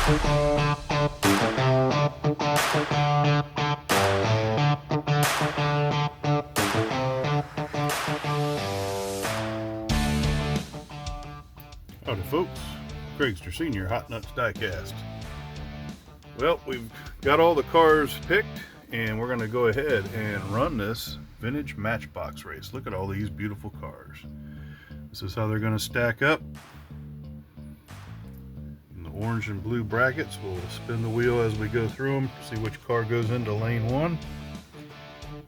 Howdy folks, Craigster Senior Hot Nuts Diecast. Well, we've got all the cars picked and we're going to go ahead and run this vintage Matchbox race. Look at all these beautiful cars. This is how they're going to stack up. In the orange and blue brackets, we'll spin the wheel as we go through them, see which car goes into lane one.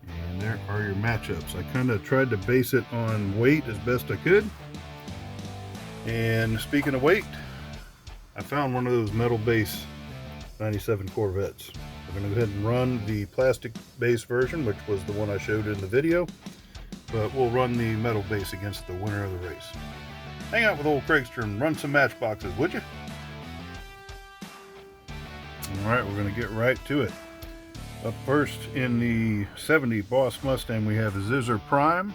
And there are your matchups. I kind of tried to base it on weight as best I could. And speaking of weight, I found one of those metal base 97 Corvettes. We're going to go ahead and run the plastic base version, which was the one I showed in the video, but we'll run the metal base against the winner of the race. Hang out with old Craigster and run some matchboxes, would you? Alright, we're going to get right to it. Up first in the 70 Boss Mustang, we have Zizzer Prime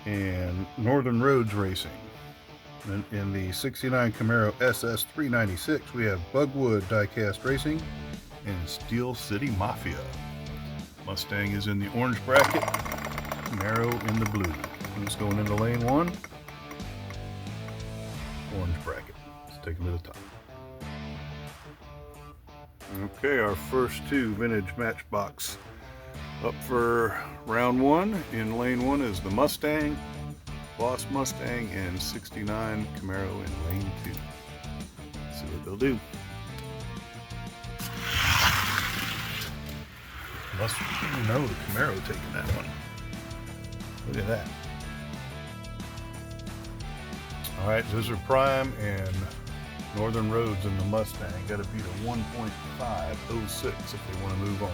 and Northern Roads Racing. And in the 69 Camaro SS 396, we have Bugwood Diecast Racing and Steel City Mafia. Mustang is in the orange bracket, Camaro in the blue. Who's going into lane one? Orange bracket. Let's take them to the top. Okay, our first two vintage Matchbox. Up for round one in lane one is the Mustang, Boss Mustang, and 69 Camaro in lane two. Let's see what they'll do. You know the Camaro taking that one. Look at that. Alright, Zizzer Prime and Northern Roads in the Mustang. Got to beat a 1.506 if they want to move on.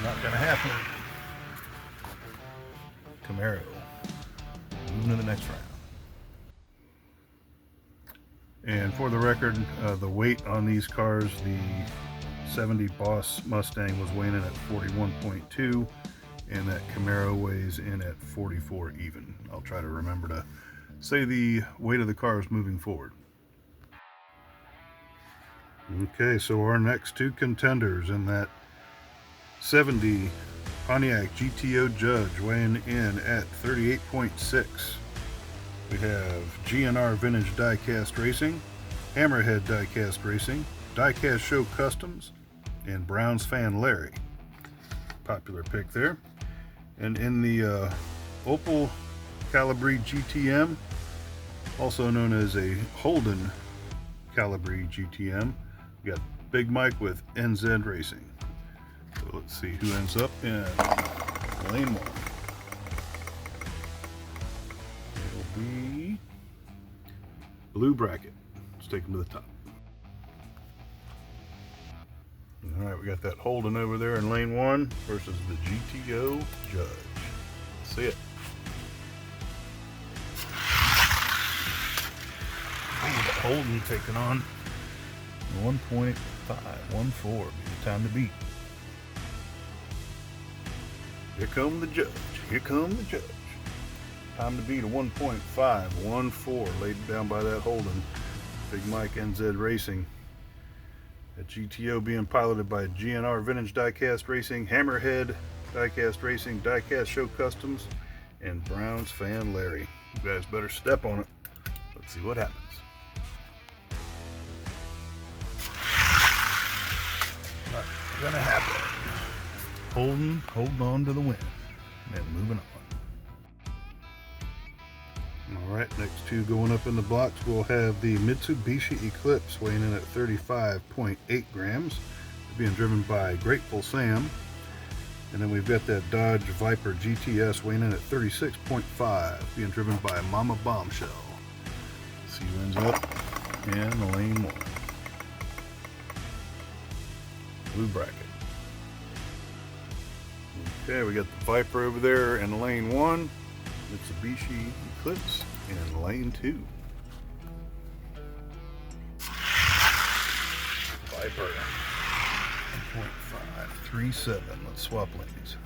Not gonna happen. Camaro moving to the next round. And for the record, the weight on these cars, the 70 Boss Mustang was weighing in at 41.2, and that Camaro weighs in at 44 even. I'll try to remember to say the weight of the cars moving forward. Okay, so our next two contenders in that 70 Pontiac GTO Judge weighing in at 38.6. We have GNR Vintage Diecast Racing, Hammerhead Diecast Racing, Diecast Show Customs, and Browns Fan Larry. Popular pick there. And in the Opel Calibri GTM, also known as a Holden Calibri GTM, we got Big Mike with NZ Racing. So let's see who ends up in lane one. It'll be blue bracket. Let's take them to the top. Alright, we got that Holden over there in lane one versus the GTO Judge. Let's see it. Holden taking on 1.514 be the time to beat. Here come the judge. Here come the judge. Time to beat a 1.514 laid down by that Holden. Big Mike NZ Racing. That GTO being piloted by GNR Vintage Diecast Racing, Hammerhead Diecast Racing, Diecast Show Customs, and Browns Fan Larry. You guys better step on it. Let's see what happens. Not gonna happen. Holden on to the win. And moving on. Alright, next two going up in the box, we'll have the Mitsubishi Eclipse weighing in at 35.8 grams, being driven by Grateful Sam. And then we've got that Dodge Viper GTS weighing in at 36.5, being driven by Mama Bombshell. Let's see who ends up in the lane one. Blue bracket. Okay, we got the Viper over there in lane one. Mitsubishi Eclipse in lane two. Viper 1.537. Let's swap lanes.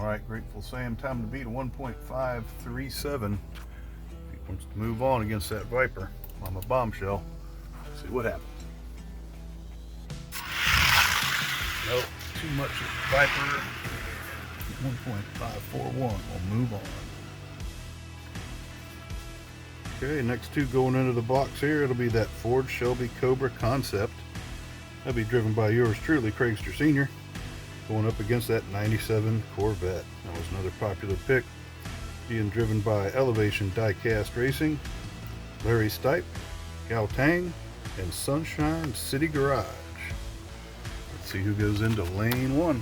All right, Grateful Sam, time to beat a 1.537. He wants to move on against that Viper. I'm a bombshell. See what happens. Nope, too much Viper. 1.541. We'll move on. Okay, next two going into the box here. It'll be that Ford Shelby Cobra Concept. That'll be driven by yours truly, Craigster Sr., going up against that 97 Corvette. That was another popular pick, being driven by Elevation Diecast Racing, Larry Stipe, Gao Tang, and Sunshine City Garage. Let's see who goes into lane one.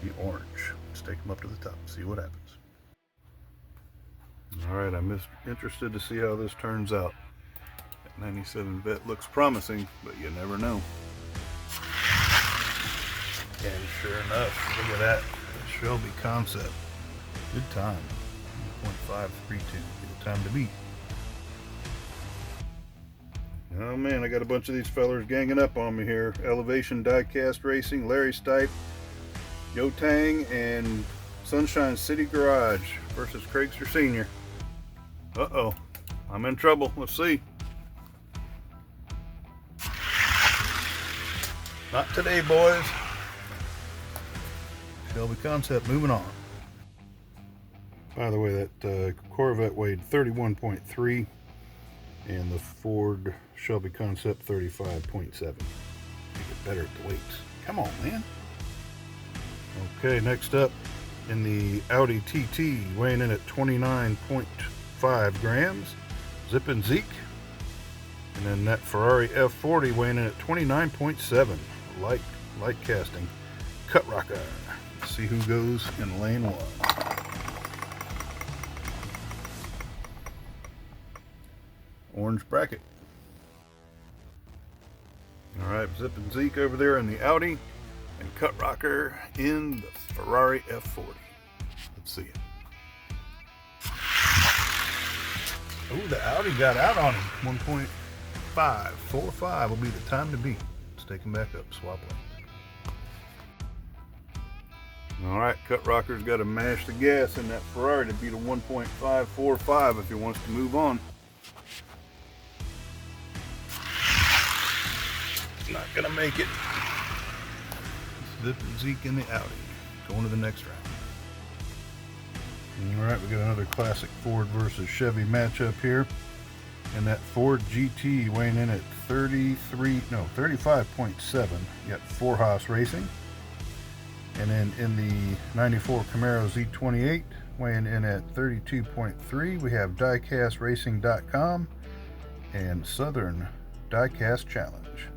The orange. Let's take them up to the top, see what happens. Alright, I'm interested to see how this turns out. That 97 Vet looks promising, but you never know. And sure enough, look at that. The Shelby Concept. Good time. 1.532. Good time to beat. Oh man, I got a bunch of these fellers ganging up on me here. Elevation Diecast Racing, Larry Stipe, Yo Tang, and Sunshine City Garage versus Craigster Sr. Uh-oh, I'm in trouble. Let's see. Not today, boys. Shelby Concept moving on. By the way, that Corvette weighed 31.3 and the Ford Shelby Concept 35.7. Make it better at the weights. Come on, man. Okay, next up in the Audi TT, weighing in at 29.5 grams, Zip and Zeke. And then that Ferrari F40 weighing in at 29.7, light casting, Cut Rocker. Let's see who goes in lane one. Orange bracket. All right, Zip and Zeke over there in the Audi, and Cut Rocker in the Ferrari F40. Let's see it. Oh, the Audi got out on him. 1.545 will be the time to beat. Let's take him back up, swap lanes. All right, Cut Rocker's got to mash the gas in that Ferrari to beat a 1.545 if he wants to move on. Not gonna make it. Zip and Zeke in the Audi, going to the next round. All right, we got another classic Ford versus Chevy matchup here, and that Ford GT weighing in at 35.7. You got 4 Racing, and then in the 94 Camaro Z28 weighing in at 32.3, we have DiecastRacing.com and Southern Diecast Challenge.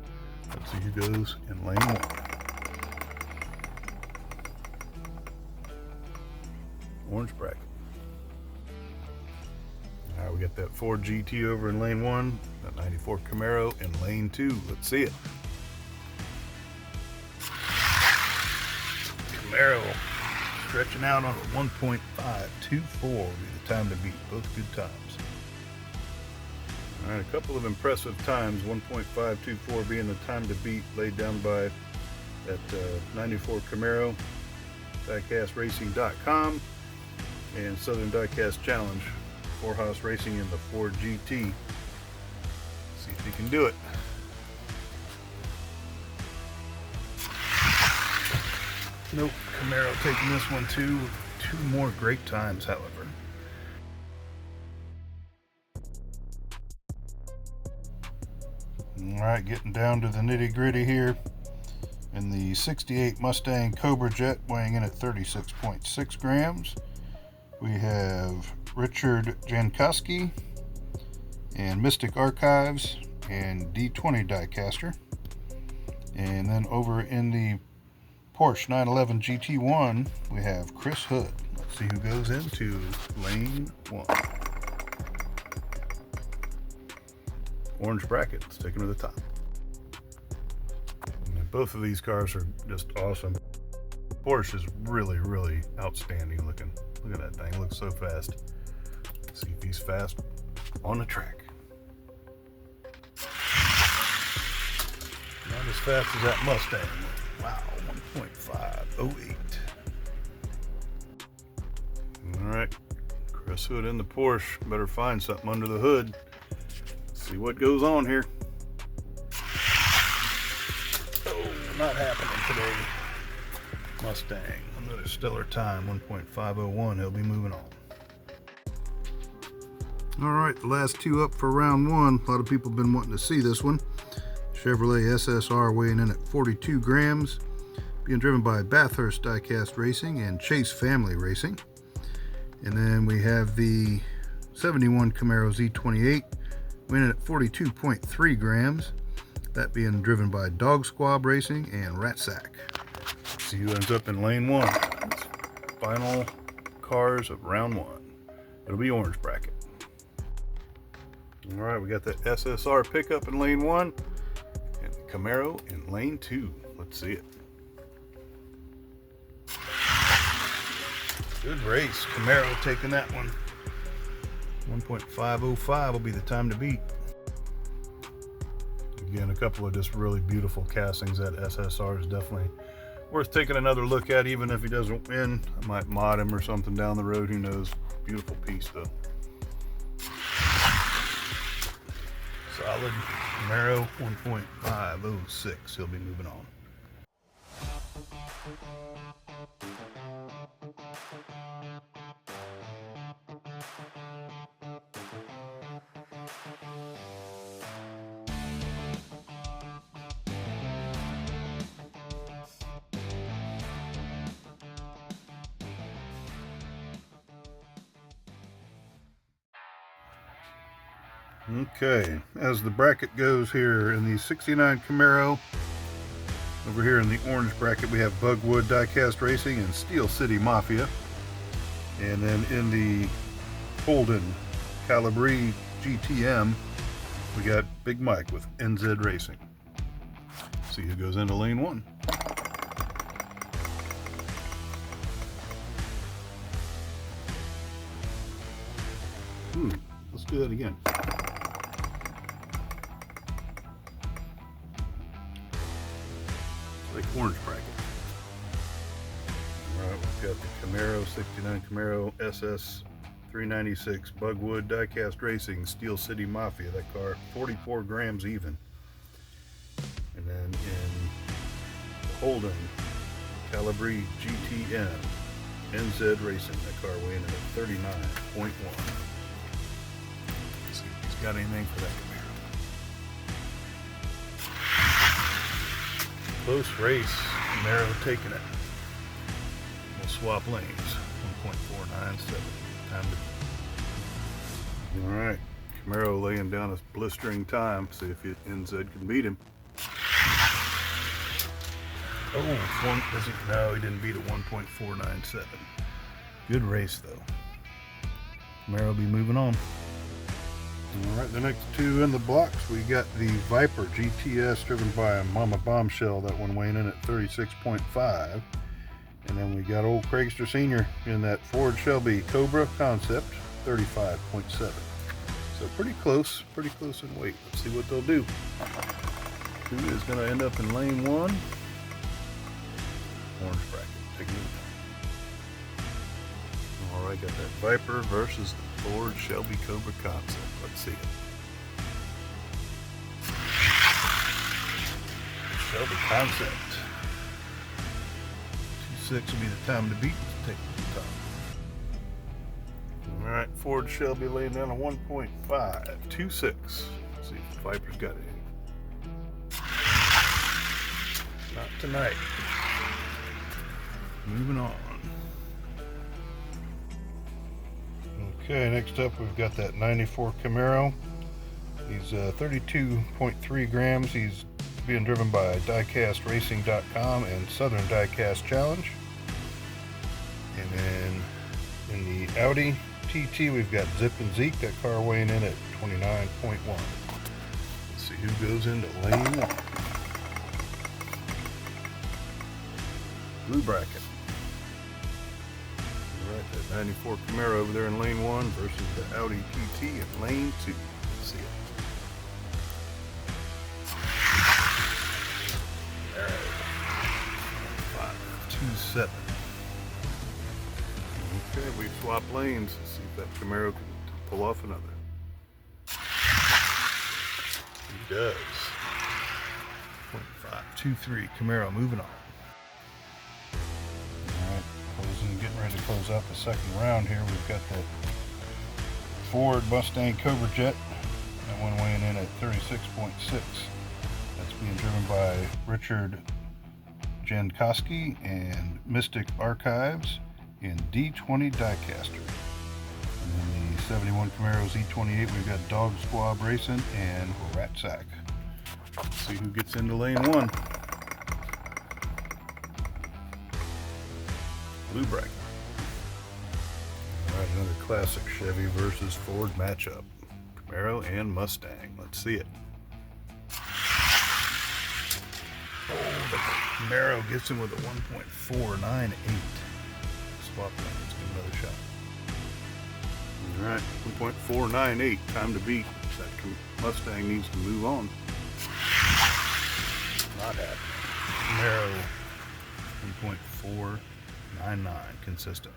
Let's see who goes in lane one. Orange bracket. All right, we got that Ford GT over in lane one, that 94 Camaro in lane two. Let's see it. Camaro stretching out on a 1.524 will be the time to beat. Both good times. All right, a couple of impressive times, 1.524 being the time to beat, laid down by that 94 Camaro, DiecastRacing.com, and Southern Diecast Challenge, 4 Racing in the Ford GT. See if he can do it. Nope, Camaro taking this one too. 2 more great times, however. Alright, getting down to the nitty-gritty here. In the 68 Mustang Cobra Jet, weighing in at 36.6 grams, we have Richard Jankowski and Mystic Archives and D20 Diecaster. And then over in the Porsche 911 GT1, we have Chris Hood. Let's see who goes into lane one. Orange bracket. Let's take them to the top. And both of these cars are just awesome. Porsche is really, really outstanding looking. Look at that thing. It looks so fast. Let's see if he's fast on the track. Not as as fast as that Mustang. Wow, 1.508. Alright, Chris Hood in the Porsche. Better find something under the hood. See what goes on here. Oh, not happening today. Mustang, another stellar time, 1.501. He'll be moving on. Alright, the last two up for round one. A lot of people have been wanting to see this one. Chevrolet SSR weighing in at 42 grams. Being driven by Bathurst Diecast Racing and Chase Family Racing. And then we have the 71 Camaro Z28 weighing in at 42.3 grams. That being driven by Dog Squab Racing and Rat Sack. See who ends up in lane one. Final cars of round one. It'll be orange bracket. All right, we got the SSR pickup in lane one and the Camaro in lane two. Let's see it. Good race. Camaro taking that one. 1.505 will be the time to beat. Again, a couple of just really beautiful castings. That SSR is definitely worth taking another look at, even if he doesn't win. I might mod him or something down the road. Who knows? Beautiful piece, though. Solid Camaro, 1.506. He'll be moving on. Okay, as the bracket goes here in the 69 Camaro, over here in the orange bracket we have Bugwood Diecast Racing and Steel City Mafia. And then in the Holden Calibri GTM, we got Big Mike with NZ Racing. See who goes into lane one. Let's do that again. Like orange bracket. Alright, we've got the Camaro, 69 Camaro SS 396 Bugwood Diecast Racing Steel City Mafia. That car 44 grams even. And then in Holden Calibri GTM NZ Racing, that car weighing in at 39.1. Let's see if he's got anything for that Camaro. Close race, Camaro taking it. We'll swap lanes. 1.497. Time to. Alright, Camaro laying down a blistering time. See if NZ can beat him. Oh, no, he didn't beat a 1.497. Good race though. Camaro will be moving on. Alright, the next two in the blocks, we got the Viper GTS driven by a Mama Bombshell, that one weighing in at 36.5. And then we got old Craigster Sr. in that Ford Shelby Cobra Concept, 35.7. So pretty close in weight. Let's see what they'll do. Who is going to end up in lane one? Orange bracket. Take a look. Alright, got that Viper versus the Ford Shelby Cobra Concept. Let's see it. Shelby Concept. 2.6 will be the time to beat. Let's take the top. Alright, Ford Shelby laying down a 1.5. 2.6. Let's see if the Viper's got it. Not tonight. Moving on. Okay, next up we've got that 94 Camaro. He's 32.3 grams. He's being driven by DiecastRacing.com and Southern Diecast Challenge. And then in the Audi TT we've got Zip and Zeke, that car weighing in at 29.1. Let's see who goes into lane one. Blue bracket. Alright, that 94 Camaro over there in lane one versus the Audi TT in lane two. Let's see it. 7. Okay, we swap lanes. Let's see if that Camaro can pull off another. He does. 0.523 Camaro moving on. Alright, getting ready to close out the second round here. We've got the Ford Mustang Cobra Jet. That one weighing in at 36.6. That's being driven by Richard Jankowski and Mystic Archives in D20 Diecaster. And then the 71 Camaro Z28, we've got Dog Squab Racing and Rat Sack. Let's see who gets into lane 1. Blue bracket. Alright, another classic Chevy versus Ford matchup. Camaro and Mustang. Let's see it. Oh, the Camaro gets him with a 1.498. Swap lanes, give another shot. Alright, 1.498, time to beat. That Mustang needs to move on. Not happening. Camaro, 1.499, consistent.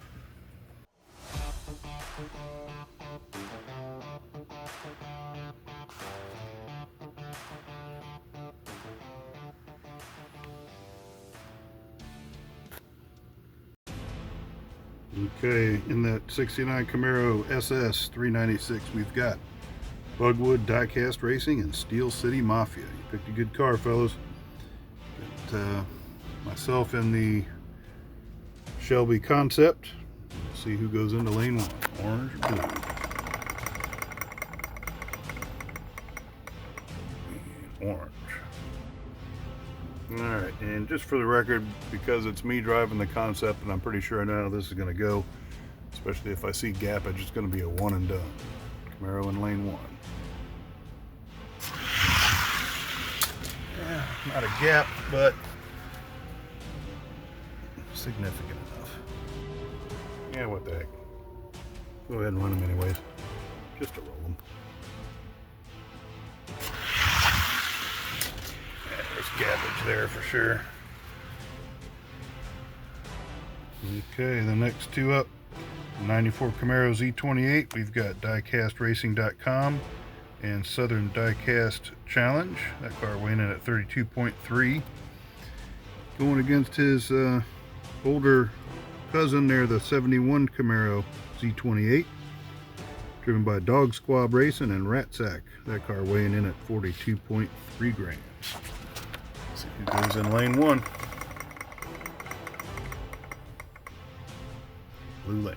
Okay, in that 69 Camaro SS 396, we've got Bugwood Diecast Racing and Steel City Mafia. You picked a good car, fellas. Got, myself in the Shelby Concept. Let's see who goes into lane 1, orange or blue. And orange. Alright, and just for the record, because it's me driving the Concept and I'm pretty sure I know how this is going to go, especially if I see gappage, it's going to be a one and done. Camaro in lane 1. Yeah, not a gap, but significant enough. Yeah, what the heck. Go ahead and run them anyways, just to roll them. Gappage there for sure. Okay, the next two up, 94 Camaro Z28, we've got diecastracing.com and Southern Diecast Challenge. That car weighing in at 32.3. Going against his older cousin there, the 71 Camaro Z28, driven by Dog Squab Racing and Rat Sack. That car weighing in at 42.3 grams. See who goes in lane 1. Blue lane.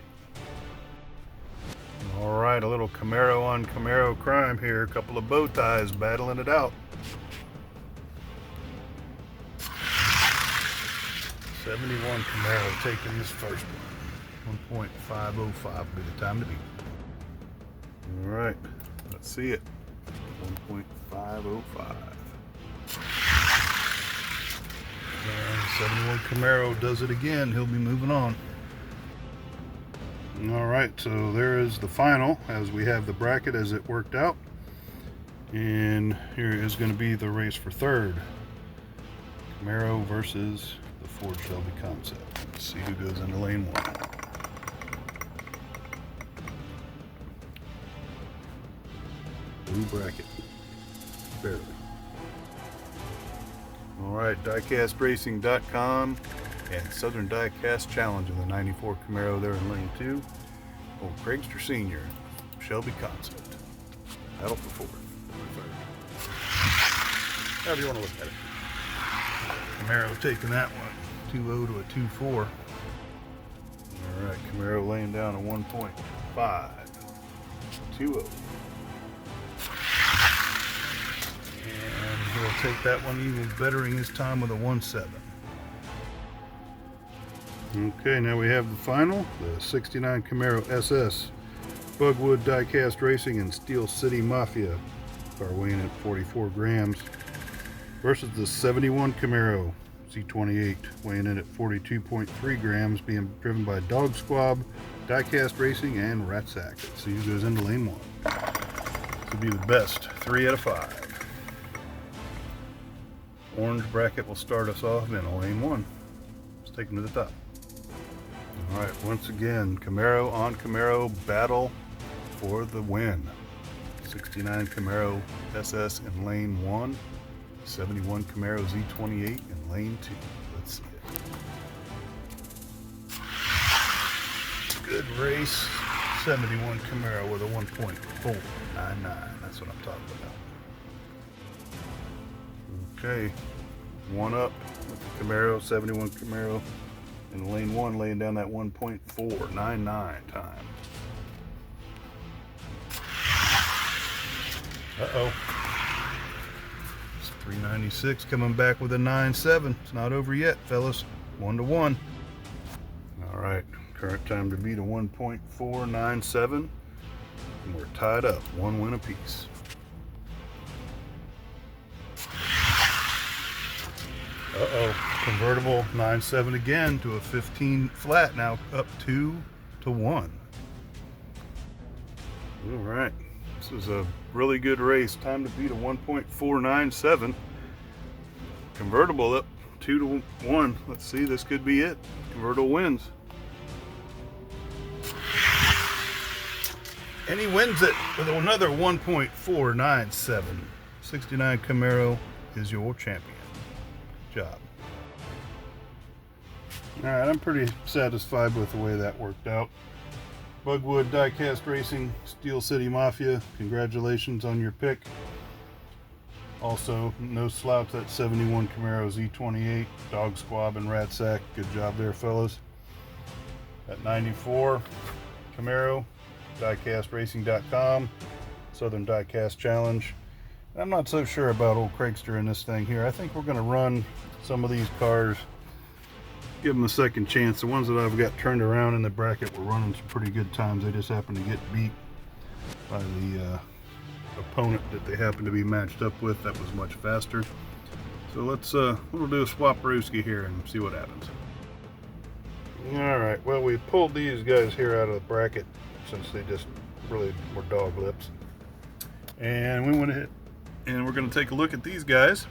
Alright, a little Camaro on Camaro crime here. A couple of bow ties battling it out. 71 Camaro taking this first one. 1.505 will be the time to beat. Alright, let's see it. 1.505. And 71 Camaro does it again. He'll be moving on. Alright, so there is the final as we have the bracket as it worked out. And here is going to be the race for third. Camaro versus the Ford Shelby Concept. Let's see who goes into lane 1. Blue bracket. Barely. Alright, diecastracing.com and Southern Diecast Challenge in the 94 Camaro there in lane 2. Old Craigster Sr. Shelby Concept. Battle for fourth. However you want to look at it. Camaro taking that one. 2-0 to a 2-4. Alright, Camaro laying down a 1.5. 2-0. And he'll take that one, even bettering his time with a 1.7. Okay, now we have the final, the 69 Camaro SS, Bugwood Diecast Racing and Steel City Mafia, car weighing at 44 grams, versus the 71 Camaro Z28, weighing in at 42.3 grams, being driven by Dog Squab, Diecast Racing, and Rat Sack. Let's see who goes into lane 1. This will be the best 3 out of 5. Orange bracket will start us off in lane 1. Let's take them to the top. All right, once again, Camaro on Camaro battle for the win. 69 Camaro SS in lane 1, 71 Camaro Z28 in lane 2. Let's see it. Good race. 71 Camaro with a 1.499. That's what I'm talking about. Okay, one up with the Camaro, 71 Camaro in lane 1, laying down that 1.499 time. Uh-oh. It's 396 coming back with a 9.7. It's not over yet, fellas. 1-1. All right, current time to beat a 1.497. And we're tied up, 1 win apiece. Uh-oh, convertible 9.7 again to a 15 flat, now up 2-1. All right, this is a really good race. Time to beat a 1.497. Convertible up 2-1. Let's see, this could be it. Convertible wins. And he wins it with another 1.497. 69 Camaro is your champion. Good job. Alright, I'm pretty satisfied with the way that worked out. Bugwood Diecast Racing, Steel City Mafia, congratulations on your pick. Also, no slouch, that 71 Camaro Z28, Dog Squab and Rat Sack. Good job there, fellas. At 94 Camaro, diecastracing.com, Southern Diecast Challenge. I'm not so sure about old Craigster in this thing here. I think we're going to run some of these cars, give them a second chance. The ones that I've got turned around in the bracket were running some pretty good times. They just happened to get beat by the opponent that they happened to be matched up with that was much faster. So let's we'll do a swap-rooski here and see what happens. Alright, well, we pulled these guys here out of the bracket since they just really were dog lips. And we went ahead and we're going to take a look at these guys,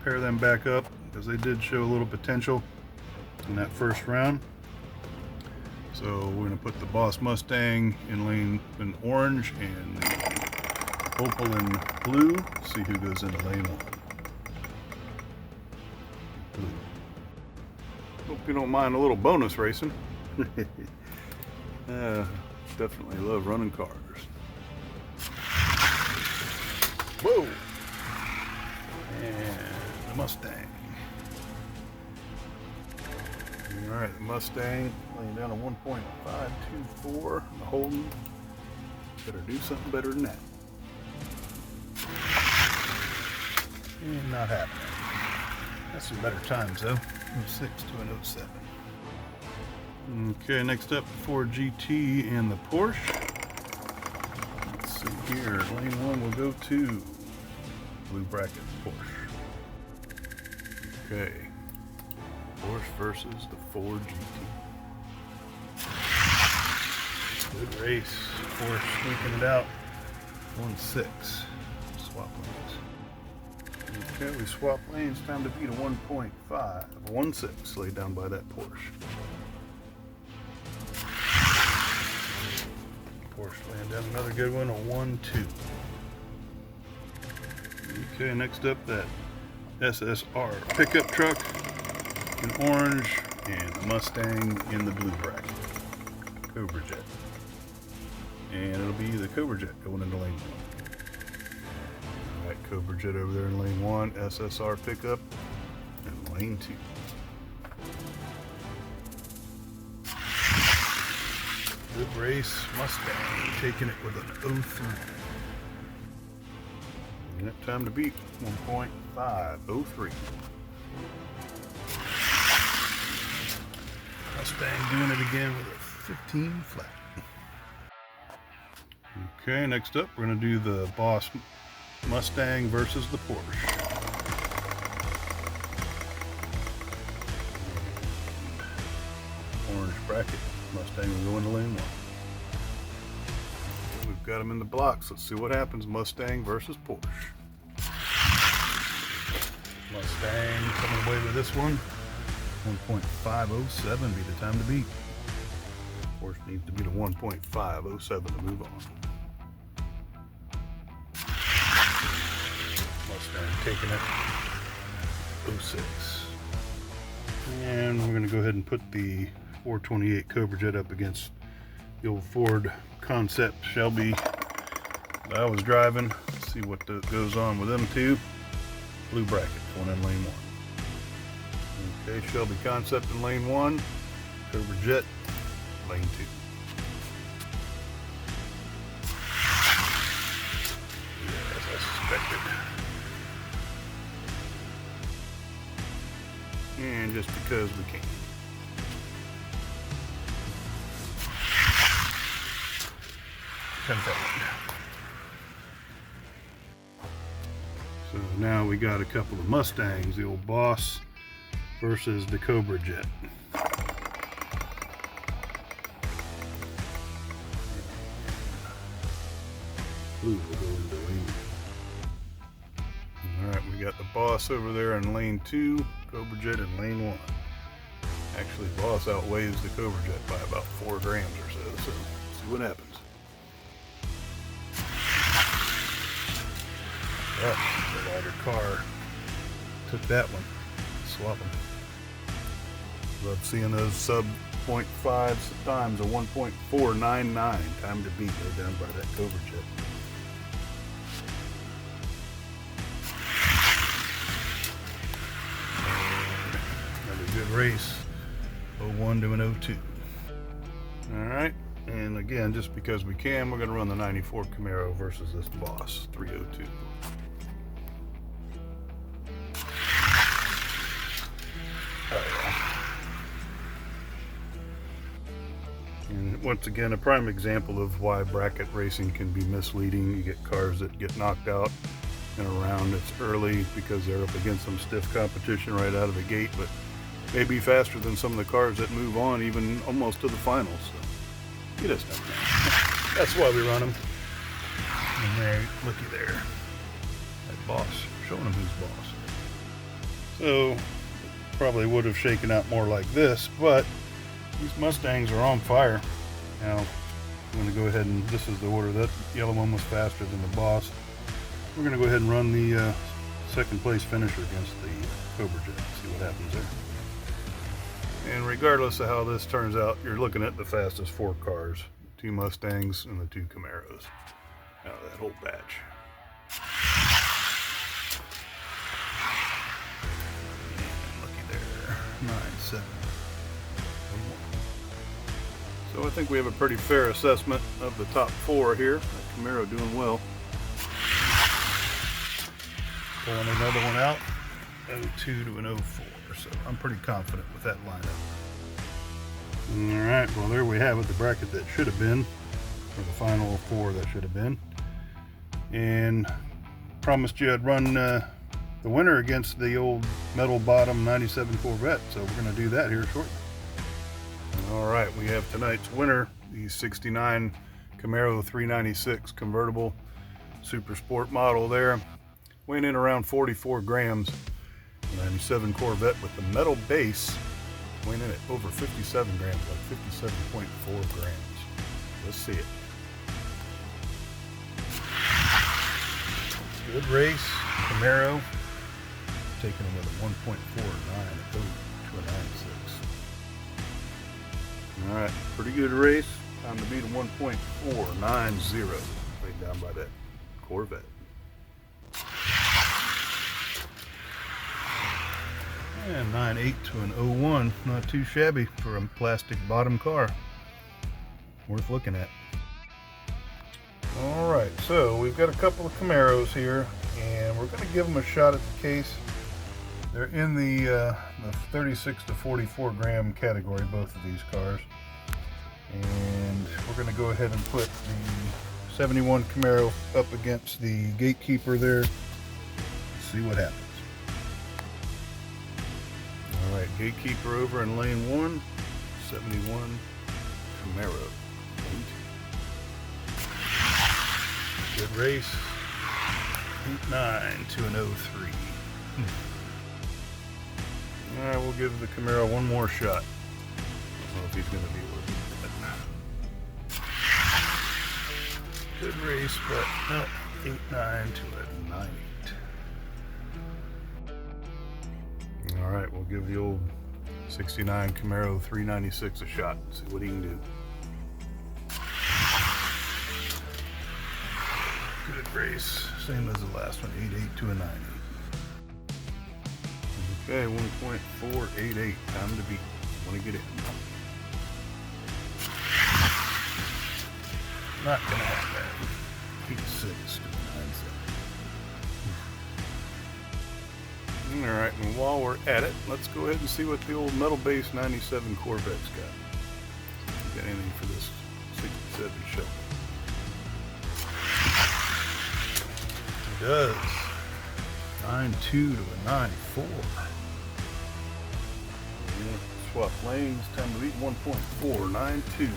pair them back up, because they did show a little potential in that first round. So we're going to put the Boss Mustang in lane in orange and the Opal in blue. See who goes into lane 1. Blue. Hope you don't mind a little bonus racing. Definitely love running cars. Whoa! And the Mustang. Alright, the Mustang laying down a 1.524. The Holden. Better do something better than that. And not happening. That's some better times though. 06 to an 07. Okay, next up, Ford GT and the Porsche. Let's see here. Lane 1 will go to blue bracket Porsche. Okay. Porsche versus the Ford GT. Good race. Porsche sneaking it out. 1.6. Swap lanes. Okay, we swap lanes. Time to beat a 1.5. 1.6 laid down by that Porsche. Porsche laying down another good one, a 1.2. Okay, next up, that SSR pickup truck in orange and the Mustang in the blue bracket. Cobra Jet. And it'll be the Cobra Jet going into lane 1. Alright, Cobra Jet over there in lane 1, SSR pickup in lane 2. Good race, Mustang taking it with an 03. And that time to beat 1.503. Mustang doing it again with a 15 flat. Okay, next up we're going to do the Boss Mustang versus the Porsche. Orange bracket. Mustang will go into lane 1. We've got them in the blocks. Let's see what happens. Mustang versus Porsche. Mustang coming away with this one. 1.507 be the time to beat. Of course, it needs to be the 1.507 to move on. Mustang taking it 06. And we're going to go ahead and put the 428 Cobra Jet up against the old Ford Concept Shelby that I was driving. Let's see what goes on with them two. Blue brackets, one in lane 1. Okay, Shelby Concept in lane 1, Cobra Jet lane 2. Yeah, as I suspected. And just because we can. So now we got a couple of Mustangs, the old Boss versus the Cobra Jet. Blue will go into lane. Alright, we got the Boss over there in lane 2, Cobra Jet in lane 1. Actually, Boss outweighs the Cobra Jet by about 4 grams or so, so see what happens. Oh, the lighter car took that one. Swap them. Love seeing those sub 0.5 times a 1.499 time to beat go down by that Cobra Jet. Another good race. 01 to an 02. Alright, and again, just because we can, we're going to run the 94 Camaro versus this Boss 302. And once again, a prime example of why bracket racing can be misleading. You get cars that get knocked out in a round that's early because they're up against some stiff competition right out of the gate, but may be faster than some of the cars that move on even almost to the finals. So you just don't know. That's why we run them. And there, looky there, that Boss, showing them who's boss. So probably would have shaken out more like this, but these Mustangs are on fire. Now, I'm going to go ahead and, this is the order. That yellow one was faster than the Boss. We're going to go ahead and run the second place finisher against the Cobra Jet. See what happens there. And regardless of how this turns out, you're looking at the fastest 4 cars. 2 Mustangs and the 2 Camaros out of that whole batch. And looky there, 9-7. So I think we have a pretty fair assessment of the top 4 here. That Camaro doing well. Pulling another one out, 02 to an 04. So I'm pretty confident with that lineup. All right, well there we have it, the bracket that should have been, or the final 4 that should have been. And promised you I'd run the winner against the old metal bottom 97 Corvette. So we're going to do that here shortly. All right, we have tonight's winner, the 69 Camaro 396 convertible super sport model there, weighing in around 44 grams. 97 Corvette with the metal base, weighing in at over 57 grams, like 57.4 grams. Let's see it. Good race, Camaro, taking him with a 1.49 to a 96. All right, pretty good race. Time to beat a 1.490, laid down by that Corvette. And 9.8 to an 01, not too shabby for a plastic bottom car. Worth looking at. All right, so we've got a couple of Camaros here, and we're going to give them a shot at the case. They're in the 36 to 44 gram category, both of these cars. And we're going to go ahead and put the 71 Camaro up against the Gatekeeper there. Let's see what happens. All right, Gatekeeper over in lane 1, 71 Camaro. Good race. 8.9 to an 03. Alright, we'll give the Camaro one more shot. I don't know if he's going to be worth it. Good race, but no, 8.9 to a 9.8. Alright, we'll give the old 69 Camaro 396 a shot. See what he can do. Good race. Same as the last one, 8.8 to a 9.8. Okay, 1.488. Time to beat. Want to get it. Not gonna happen. 8.6 to a 9.7. Alright, and while we're at it, let's go ahead and see what the old metal base 97 Corvette's got. Got anything for this 67 Shelby? It does. 9.2 to a 9.4. Swap lanes, time to beat 1.492.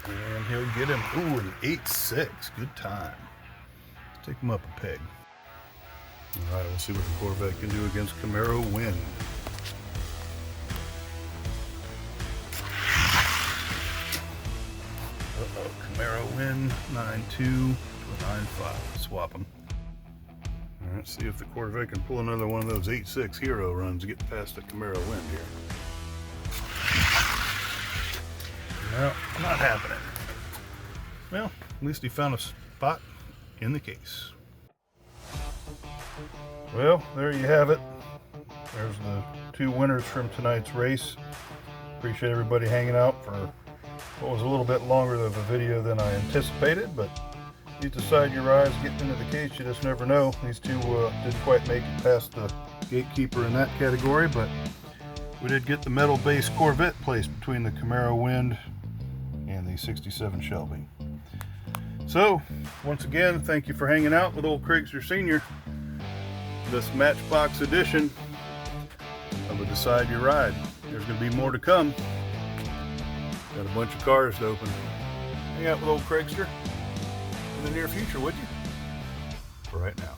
And he'll get him, ooh, an 8.6. Good time. Let's take him up a peg. All right, we'll see what the Corvette can do against Camaro Wind. Uh-oh, Camaro Wind, 9.2 to a 9.5. Swap them. All right, see if the Corvette can pull another one of those 8.6 hero runs to get past the Camaro Wind here. No, not happening. Well, at least he found a spot in the case. Well, there you have it. There's the two winners from tonight's race. Appreciate everybody hanging out for what was a little bit longer of a video than I anticipated, but you decide your eyes getting into the case, you just never know. These two didn't quite make it past the gatekeeper in that category, but we did get the metal base Corvette placed between the Camaro Wind and the 67 Shelby. So, once again, thank you for hanging out with old Craigster Sr. This Matchbox edition of a Decide Your Ride. There's going to be more to come. Got a bunch of cars to open. Hang out with old Craigster in the near future, would you? For right now.